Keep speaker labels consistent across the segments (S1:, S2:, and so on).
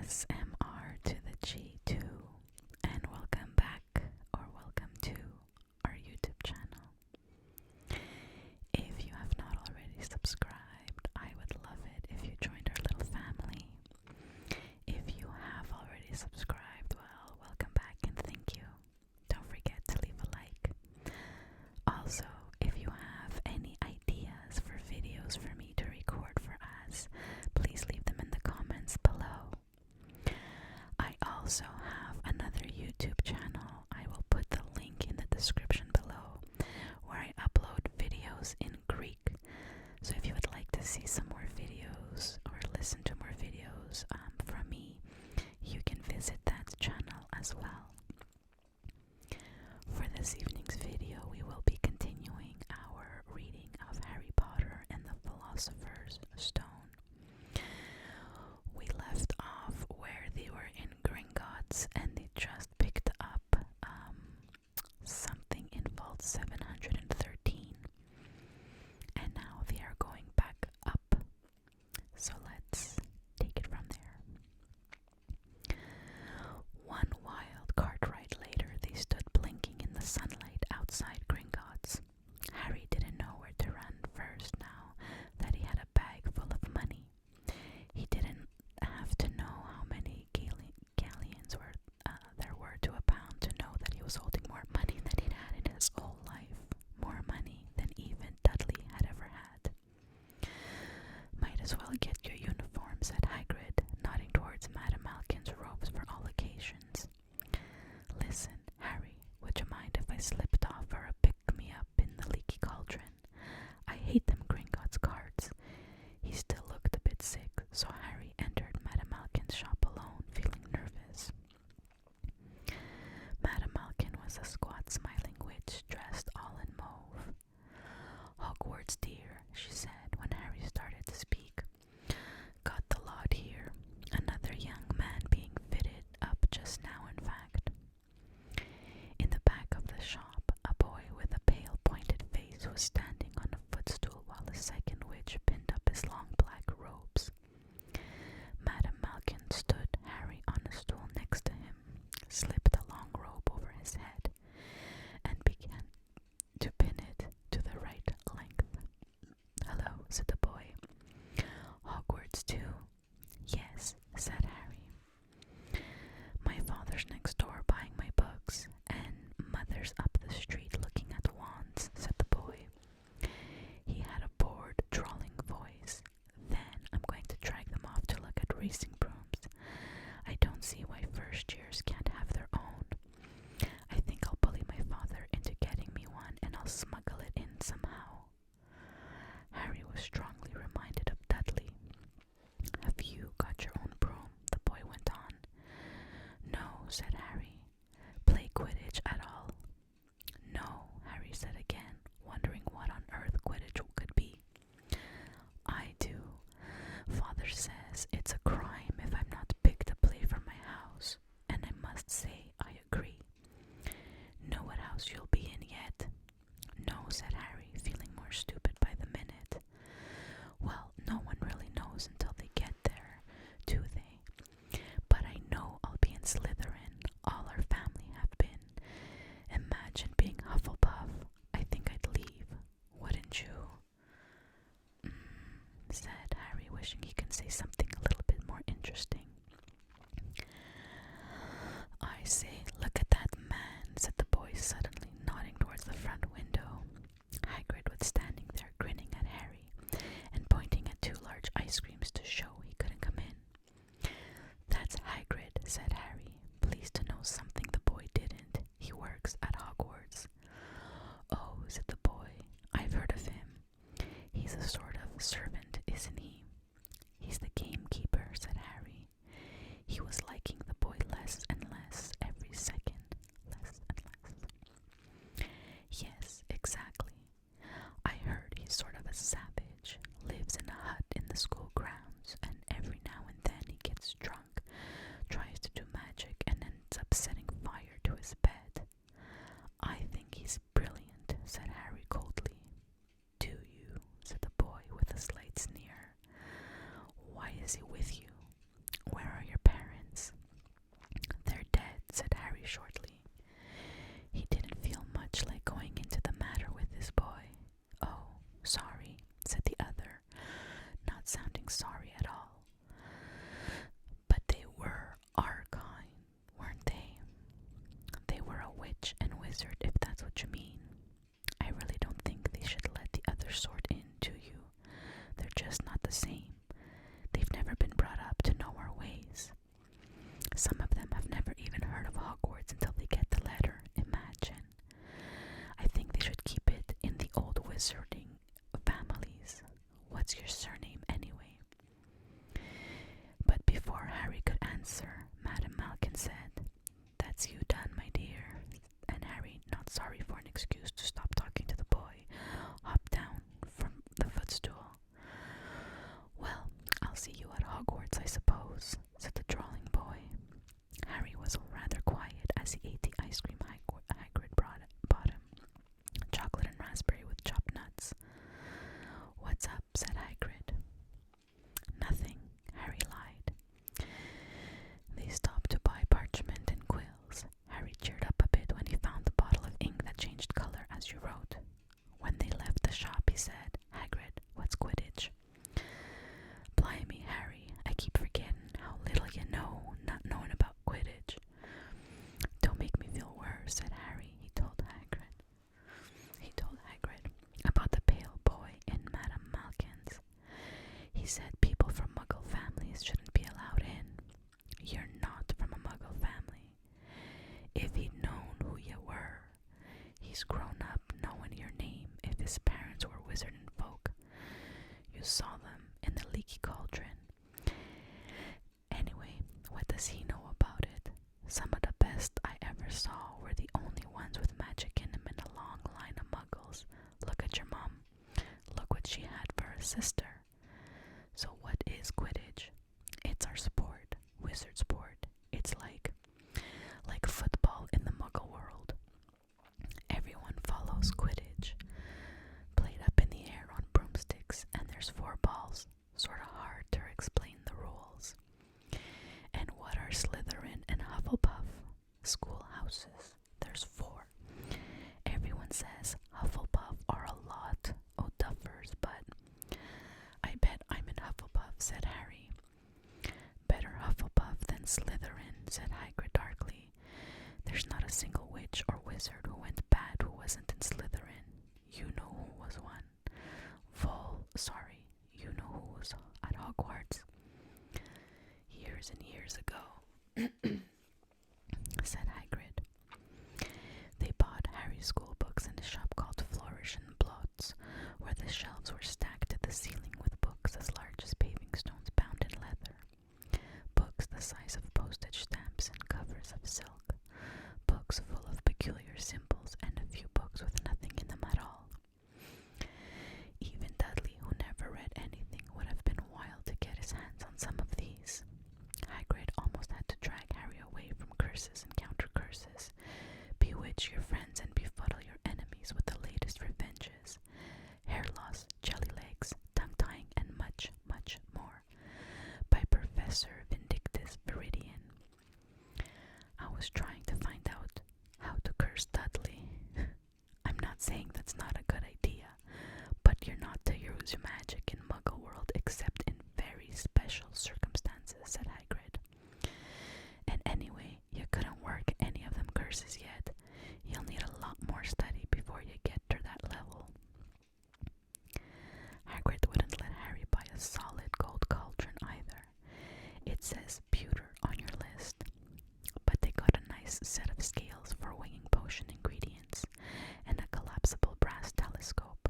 S1: ASMR to the G2, and welcome back or welcome to our YouTube channel. If you have not already subscribed, I would love it if you joined our little family. If you have already subscribed, well, welcome back and thank you. Don't forget to leave a like. Also, if you have any ideas for videos for me to record for us, please leave them in the comments below. I also have another YouTube channel. I will put the link in the description below, where I upload videos in Greek. So if you would like to see some more videos or listen to more videos from me, you can visit that channel as well. For this evening's video, we will be continuing our reading of Harry Potter and the Philosopher's Stone. We left off where they were in Gringotts and they just picked up something in Vault 713, and now they are going back up. So let's take it from there. One wild cart ride later, they stood blinking in the sunlight outside Gringotts. Harry didn't know where to run first now that he had a bag full of money. He didn't have to know how many galleons there were to a pound to know that he was holding more money than he'd had in his whole life. More money than even Dudley had ever had. Might as well get your uniform, said Hagrid, nodding towards Madame Malkin's robes for all occasions. Listen, Harry, would you mind if I slipped off for a pick-me-up in the leaky cauldron? I hate them Gringotts carts. He still looked a bit sick, so Harry entered Madame Malkin's shop alone, feeling nervous. Madame Malkin was a squat, smiling witch dressed all in mauve. Hogwarts, dear, she said when Harry started to speak. Got the lot here. Another young man being fitted up just now, in fact. In the back of the shop, a boy with a pale, pointed face was standing on a footstool while a second witch pinned up his long black robes. Madame Malkin stood Harry on a stool next to him, slipped a long robe over his head, and began to pin it to the right length. Hello, said the boy. Hogwarts too? Yes, said Harry. My father's next door buying my books, and mother's up the street looking at wands, said the boy. He had a bored, drawling voice. Then I'm going to drag them off to look at racing brooms. I don't see why first years can't have their own. I think I'll bully my father into getting me one, and I'll smuggle it in somehow. Harry was strongly reminded of Dudley. Have you got your own broom? The boy went on. No, said Harry. Play Quidditch at all? No, Harry said again, wondering what on earth Quidditch could be. I do. Father says it's a crime if I'm not picked to play from my house, and I must say I agree. Know what house you'll be in yet? No, said Harry, feeling more stupid by the minute. Well, no one really knows until they get there, do they? But I know I'll be in Slytherin. All our family have been. Imagine being Hufflepuff. I think I'd leave. Wouldn't you? Said Harry, wishing he could say something a little bit more interesting. I say, look at that man, said the boy suddenly, nodding towards the front window. Hagrid was standing there grinning at Harry and pointing at two large ice creams to show he couldn't come in. That's Hagrid, said Harry, pleased to know something the boy didn't. He works at Hogwarts. Oh, said the boy, I've heard of him. He's a sort of servant, isn't he? He's the gamekeeper, said Harry. He was liking the boy less and less every second, less and less. Yes, exactly. I heard he's sort of a savage, lives in a hut in the school grounds, and every now and then he gets drunk, tries to do magic, and ends up setting fire to his bed. I think he's brilliant, said Harry coldly. Do you? Said the boy with a slight sneer. Why is he with you? Where are your parents? What's your surname anyway? But before Harry could answer, Madame Malkin said, "That's you done, my dear." And Harry, not sorry for an excuse to stop talking to the boy, hopped down from the footstool. "Well, I'll see you at Hogwarts, I suppose," said the drawling boy. Harry was rather quiet as he ate the ice cream Hagrid bought him, chocolate and raspberry with chopped nuts. "What's up?" said Hagrid. "Nothing," Harry lied. They stopped to buy parchment and quills. Harry cheered up a bit when he found the bottle of ink that changed color as you wrote. When they left the shop, he said, "Hagrid, what's Quidditch?" "Blimey, Harry, I keep forgetting how little you know, not knowing about Quidditch." "Don't make me feel worse," said Harry. He told Hagrid about the pale boy in Madame Malkin's. He said people from Muggle families shouldn't be allowed in. "You're not from a Muggle family. If he'd known who you were. He's grown up knowing your name if his parents were wizarding folk. You saw them in the leaky cauldron. Anyway, what does he know about it? Some of the best I ever saw were the only ones with magic in them in a long line of Muggles. Look at your mom. Look what she had for her sister. So what is Quidditch? It's our sport, wizard sport. It's like football in the Muggle world. Everyone follows Quidditch. Played up in the air on broomsticks, and there's 4 balls. Sorta hard to explain the rules. And what are Slytherin and Hufflepuff? Schoolhouses. There's 4. Everyone says Hufflepuff are a lot o' duffers, but I bet I'm in Hufflepuff, said Harry. Better Hufflepuff than Slytherin, said Hagrid darkly. There's not a single witch or wizard who went bad who wasn't in Slytherin. You know who was one. You know who was at Hogwarts. Years and years ago, said Hagrid. They bought Harry's school books in a shop called Flourish and Blots, where the shelves were stacked to the ceiling with books as large as paving stones bound in leather. Books the size of postage stamps and covers of silk. Books full of peculiar symbols and a few books with nothing in them at all. Even Dudley, who never read anything, would have been wild to get his hands on some of these. Hagrid almost had to drag Harry away from curses and counter-curses, bewitch your friends and befuddle your enemies with the latest revenges, hair loss, jelly legs, tongue-tying, and much, much more, by Professor Vindictus Viridian. I was trying to find out how to curse Dudley. I'm not saying that's not a good idea, but you're not to use magic in Muggle world except in very special circumstances, said Hagrid. And anyway, you couldn't work any of them curses yet. You'll need a lot more study before you get to that level. Hagrid wouldn't let Harry buy a solid gold cauldron either. It says pewter on your list. But they got a nice set of scales for weighing potion ingredients and a collapsible brass telescope.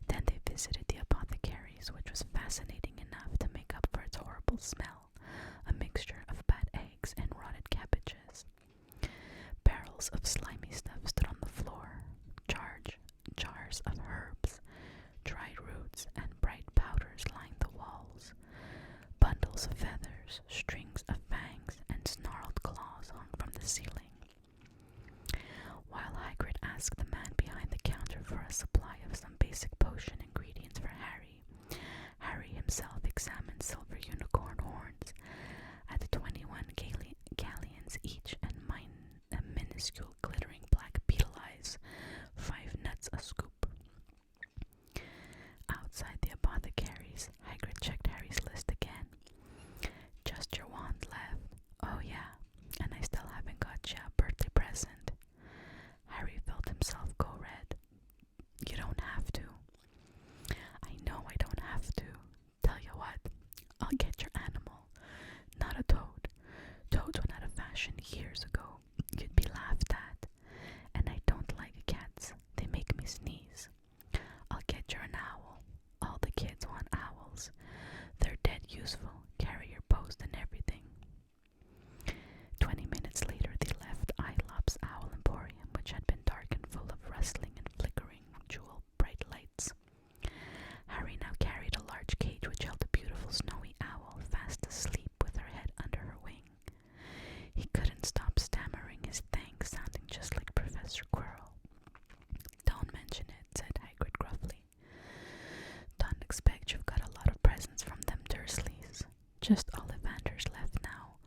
S1: Then they visited the apothecary's, which was fascinating enough to make up for its horrible smell, a mixture of bad eggs and rotted cabbages. Barrels of slimy stuff stood on the floor, jars of herbs, dried roots, and bright powders lined the walls. Bundles of feathers, strings of fangs, and snarled claws hung from the ceiling. While Hagrid asked the man behind the counter for a supply of some basic potion ingredients for Harry, Harry himself examined silver unicorn horns at 21 galleons each and minuscule glittering black beetle eyes, 5 nuts a scoop. Outside the apothecary's, Hagrid checked Harry's list again. Just your wand left. Oh yeah, and I still haven't got you a birthday present. Harry felt himself go red. You Just Ollivander's left now.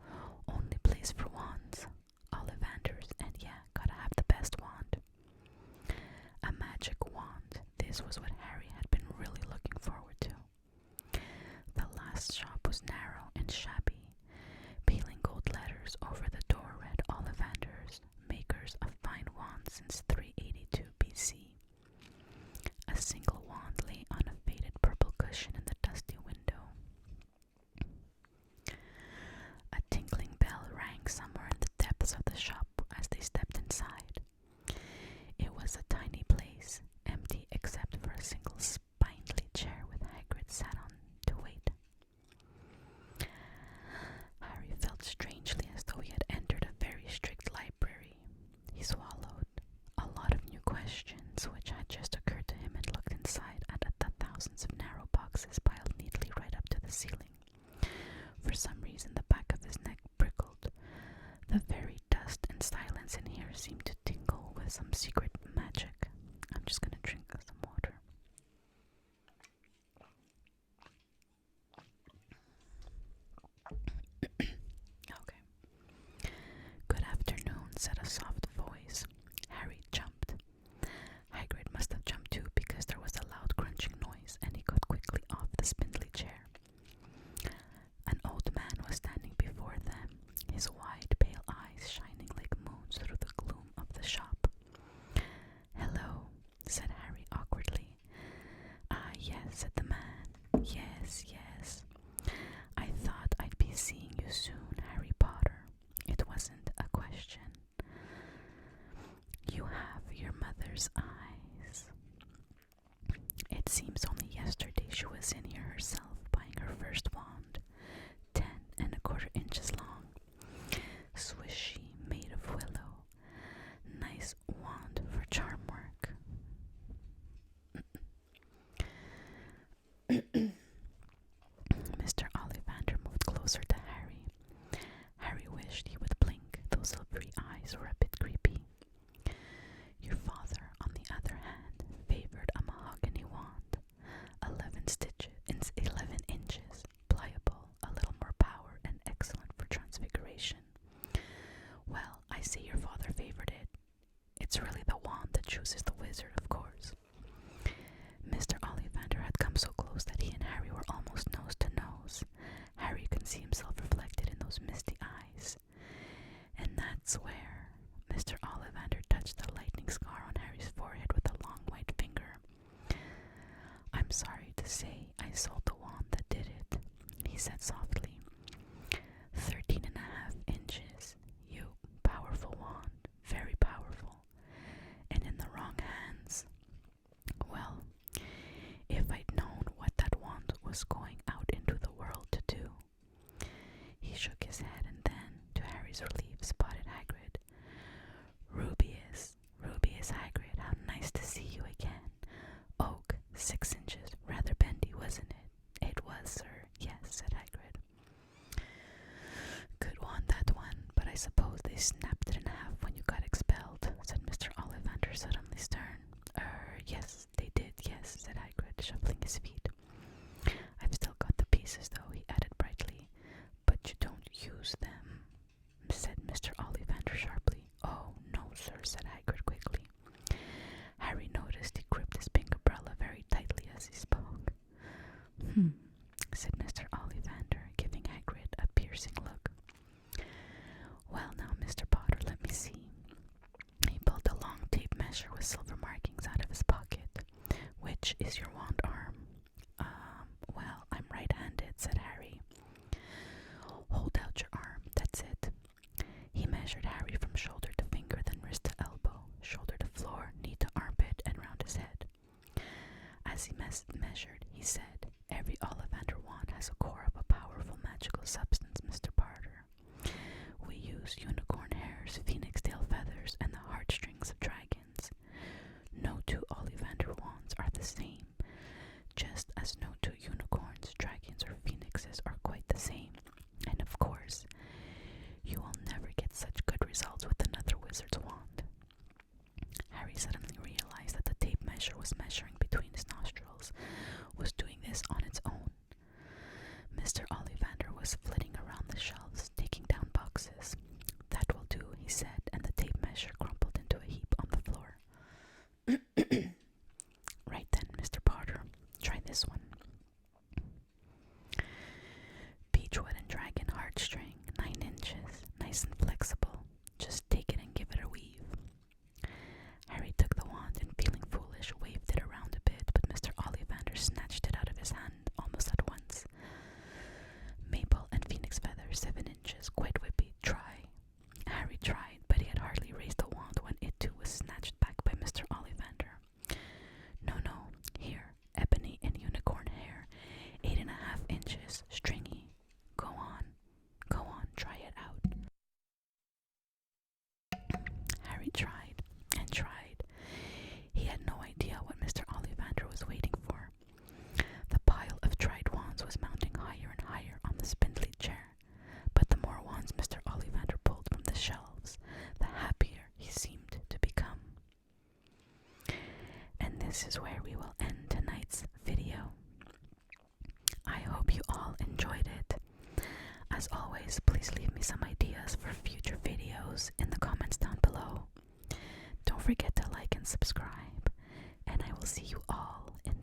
S1: Only place for wands. Ollivander's, and yeah, gotta have the best wand. A magic wand. This was what Harry had been really looking forward to. The last shop was narrow and shabby. Peeling gold letters over the door read Ollivander's, makers of fine wands since 382 BC. A single wand lay on a faded purple cushion in the dusty window. A tinkling bell rang somewhere in the depths of the shop as they stepped inside. It was a tiny place, empty except for a single spindly chair with Hagrid sat on to wait. Harry felt strangely as though he had entered a very strict library. He swallowed a lot of new questions which had just occurred to him and looked inside at the thousands of narrow boxes piled neatly right up to the ceiling. For some reason the back of his neck prickled. The very dust and silence in here seemed to tingle with some secret magic. I'm just gonna drink some water. Okay. Good afternoon, said a soft voice. Harry jumped. Hagrid must have jumped too because there was a loud crunching noise and he got quickly off the spindly chair. An old man was standing before them, his wide, pale eyes shining like moons through the gloom of the shop. Hello, said Harry awkwardly. Ah, yes, said the man. Yes, yes. I thought I'd be seeing you soon, Harry Potter. It wasn't a question. You have your mother's eyes. It seems only yesterday she was in here herself buying her first wand, 10¼ inches long, swishy, made of willow. Nice wand for charm work. Mr. Ollivander moved closer to Harry. Harry wished he would blink. Those silvery eyes were a bit creepy. Your father, on the other hand, favored a mahogany wand, 11 inches, pliable, a little more power, and excellent for transfiguration. Well, I say your father favored it. It's really the wand that chooses the wizard, of course. Mr. Ollivander had come so close that he and Harry were almost nose to nose. Harry could see himself reflected in those misty eyes. And that's where Mr. Ollivander touched the lightning scar on Harry's forehead with a long white finger. I'm sorry to say I sold the wand that did it, he said softly. 13½ inches. You powerful wand, very powerful. And in the wrong hands. Well, if I'd known what that wand was going out into the world to do. He shook his head and then, to Harry's relief, spotted Hagrid. Rubius Hagrid, how nice to see you again. Oak, 6 inches, rather bendy, wasn't it? It was, sir, yes, said Hagrid. Good wand, that one, but I suppose they snapped it in half when you got expelled, said Mr. Ollivander, suddenly stern. Yes, they did, yes, said Hagrid, shuffling his feet. I've still got the pieces, though, he added brightly. But you don't use them, said Mr. Ollivander sharply. Oh, no, sir, said Hagrid quickly. Harry noticed he gripped his pink umbrella very tightly as he spoke. Said Mr. Ollivander, giving Hagrid a piercing look. Well, now, Mr. Potter, let me see. He pulled a long tape measure with silver markings out of his pocket. Which is your wand arm? Well, I'm right-handed, said Harry. Hold out your arm, that's it. He measured Harry from shoulder to finger, then wrist to elbow, shoulder to floor, knee to armpit, and round his head. As he measured, he said, Every Ollivander wand has a core of a powerful magical substance, Mr. Potter. We use unicorn hairs, phoenix tail feathers, and the heartstrings of dragons. No two Ollivander wands are the same, just as no two unicorns, dragons, or phoenixes are quite the same. And of course, you will never get such good results with another wizard's wand. Harry suddenly realized that the tape measure was measuring between his nostrils, was doing this on its own. this is where we will end tonight's video. I hope you all enjoyed it. As always, please leave me some ideas for future videos in the comments down below. Don't forget to like and subscribe, and I will see you all in